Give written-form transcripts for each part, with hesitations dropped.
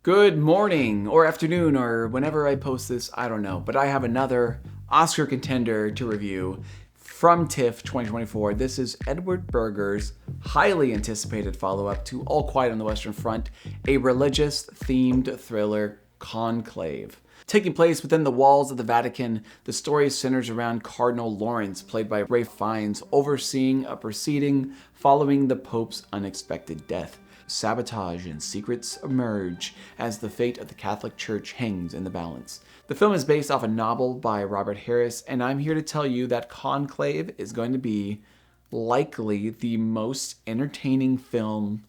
Good morning or afternoon or whenever I post this, I don't know. But I have another Oscar contender to review from TIFF 2024. This is Edward Berger's highly anticipated follow-up to All Quiet on the Western Front, a religious-themed thriller, Conclave. Taking place within the walls of the Vatican, the story centers around Cardinal Lawrence, played by Ralph Fiennes, overseeing a proceeding following the Pope's unexpected death. Sabotage and secrets emerge as the fate of the Catholic Church hangs in the balance. The film is based off a novel by Robert Harris, and I'm here to tell you that Conclave is going to be likely the most entertaining film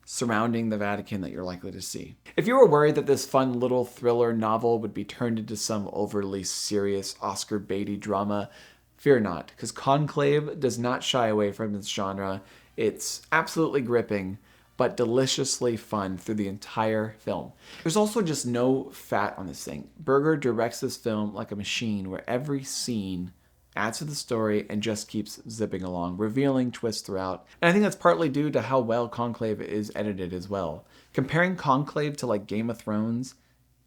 surrounding the Vatican that you're likely to see. If you were worried that this fun little thriller novel would be turned into some overly serious Oscar baity drama, fear not, because Conclave does not shy away from this genre. It's absolutely gripping, but deliciously fun through the entire film. There's also just no fat on this thing. Berger directs this film like a machine where every scene adds to the story and just keeps zipping along, revealing twists throughout. And I think that's partly due to how well Conclave is edited as well. Comparing Conclave to like Game of Thrones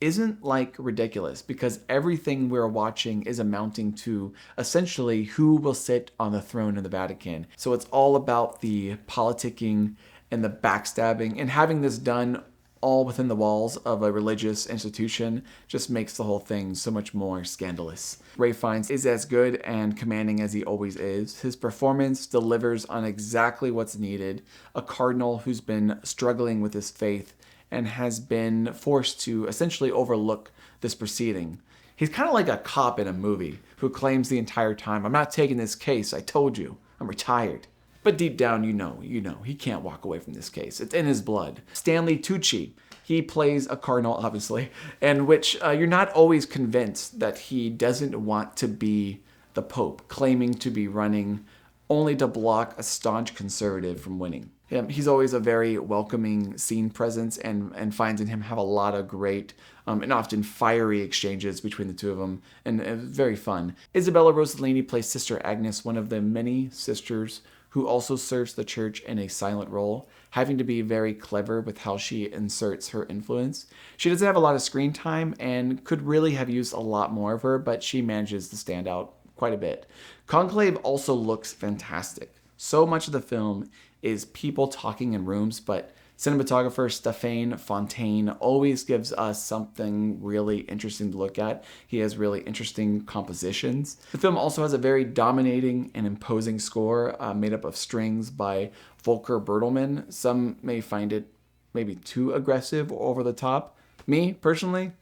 isn't like ridiculous because everything we're watching is amounting to essentially who will sit on the throne of the Vatican. So it's all about the politicking and the backstabbing, and having this done all within the walls of a religious institution just makes the whole thing so much more scandalous. Ralph Fiennes is as good and commanding as he always is. His performance delivers on exactly what's needed. A cardinal who's been struggling with his faith and has been forced to essentially overlook this proceeding. He's kind of like a cop in a movie who claims the entire time, "I'm not taking this case, I told you, I'm retired." But deep down, you know, he can't walk away from this case. It's in his blood. Stanley Tucci, he plays a cardinal, obviously, and which you're not always convinced that he doesn't want to be the Pope, claiming to be running only to block a staunch conservative from winning. He's always a very welcoming scene presence, and finds in him have a lot of great and often fiery exchanges between the two of them, and very fun. Isabella Rossellini plays Sister Agnes, one of the many sisters who also serves the church in a silent role, having to be very clever with how she inserts her influence. She doesn't have a lot of screen time and could really have used a lot more of her, but she manages to stand out quite a bit. Conclave also looks fantastic. So much of the film is people talking in rooms, but cinematographer Stéphane Fontaine always gives us something really interesting to look at. He has really interesting compositions. The film also has a very dominating and imposing score made up of strings by Volker Bertelmann. Some may find it maybe too aggressive or over the top. Me, personally,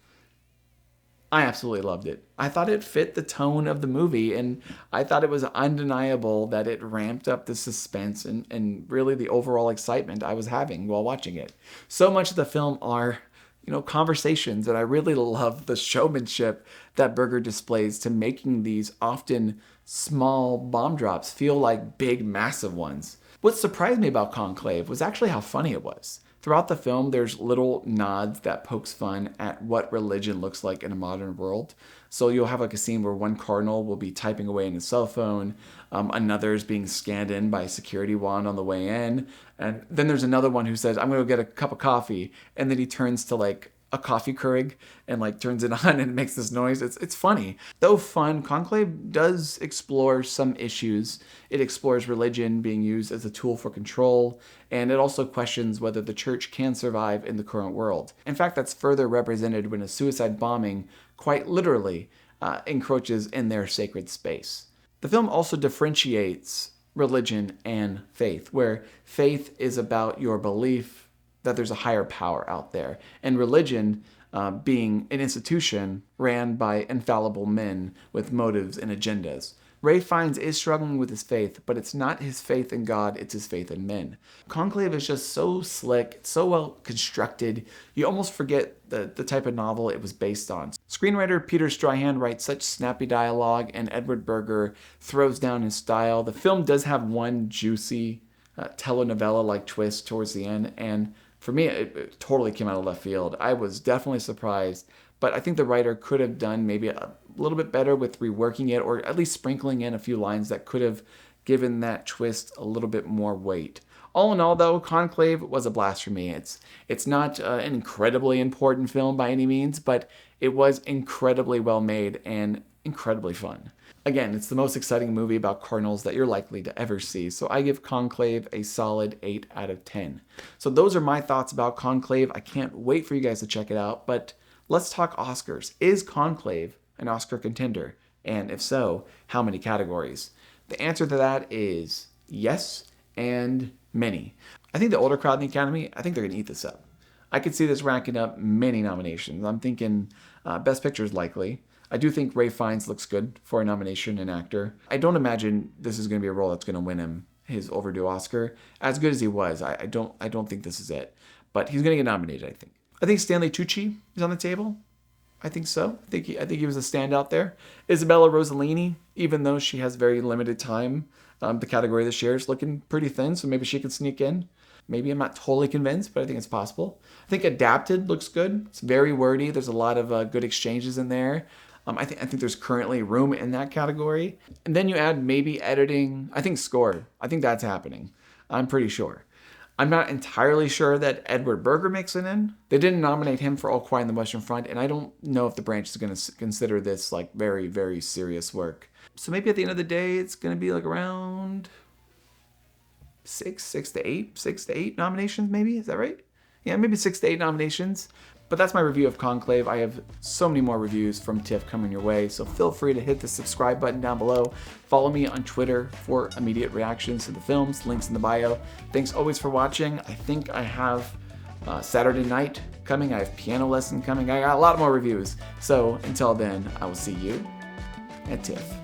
I absolutely loved it. I thought it fit the tone of the movie, and I thought it was undeniable that it ramped up the suspense and really the overall excitement I was having while watching it. So much of the film are, conversations, and I really love the showmanship that Berger displays to making these often small bomb drops feel like big, massive ones. What surprised me about Conclave was actually how funny it was. Throughout the film, there's little nods that pokes fun at what religion looks like in a modern world. So you'll have like a scene where one cardinal will be typing away in his cell phone, another is being scanned in by a security wand on the way in, and then there's another one who says, "I'm going to get a cup of coffee," and then he turns to like a coffee Keurig and like turns it on and it makes this noise. It's funny. Though fun, Conclave does explore some issues. It explores religion being used as a tool for control, and it also questions whether the church can survive in the current world. In fact, that's further represented when a suicide bombing quite literally encroaches in their sacred space. The film also differentiates religion and faith, where faith is about your belief that there's a higher power out there, and religion being an institution ran by infallible men with motives and agendas. Ralph Fiennes is struggling with his faith, but it's not his faith in God, it's his faith in men. Conclave is just so slick, so well constructed, you almost forget the type of novel it was based on. Screenwriter Peter Strahan writes such snappy dialogue, and Edward Berger throws down his style. The film does have one juicy telenovela-like twist towards the end, and for me, it totally came out of left field. I was definitely surprised, but I think the writer could have done maybe a little bit better with reworking it, or at least sprinkling in a few lines that could have given that twist a little bit more weight. All in all, though, Conclave was a blast for me. It's not an incredibly important film by any means, but it was incredibly well made and incredibly fun. Again, it's the most exciting movie about cardinals that you're likely to ever see, so I give Conclave a solid 8 out of 10. So those are my thoughts about Conclave. I can't wait for you guys to check it out, but let's talk Oscars. Is Conclave an Oscar contender? And if so, how many categories? The answer to that is yes and many. I think the older crowd in the Academy, I think they're going to eat this up. I could see this racking up many nominations. I'm thinking Best Picture is likely. I do think Ralph Fiennes looks good for a nomination in actor. I don't imagine this is going to be a role that's going to win him his overdue Oscar. As good as he was, I don't think this is it. But he's going to get nominated, I think. I think Stanley Tucci is on the table. I think so. I think he was a standout there. Isabella Rossellini, even though she has very limited time, the category this year is looking pretty thin, so maybe she could sneak in. Maybe I'm not totally convinced, but I think it's possible. I think Adapted looks good. It's very wordy. There's a lot of good exchanges in there. I think there's currently room in that category. And then you add maybe editing. I think score. I think that's happening. I'm pretty sure. I'm not entirely sure that Edward Berger makes it in. They didn't nominate him for All Quiet on the Western Front, and I don't know if the branch is going to consider this like very, very serious work. So maybe at the end of the day, it's going to be like around six to eight nominations, maybe. Is that right? Yeah, maybe 6 to 8 nominations. But that's my review of Conclave. I have so many more reviews from TIFF coming your way, so feel free to hit the subscribe button down below. Follow me on Twitter for immediate reactions to the films, links in the bio. Thanks always for watching. I think I have Saturday night coming. I have piano lesson coming. I got a lot more reviews. So until then, I will see you at TIFF.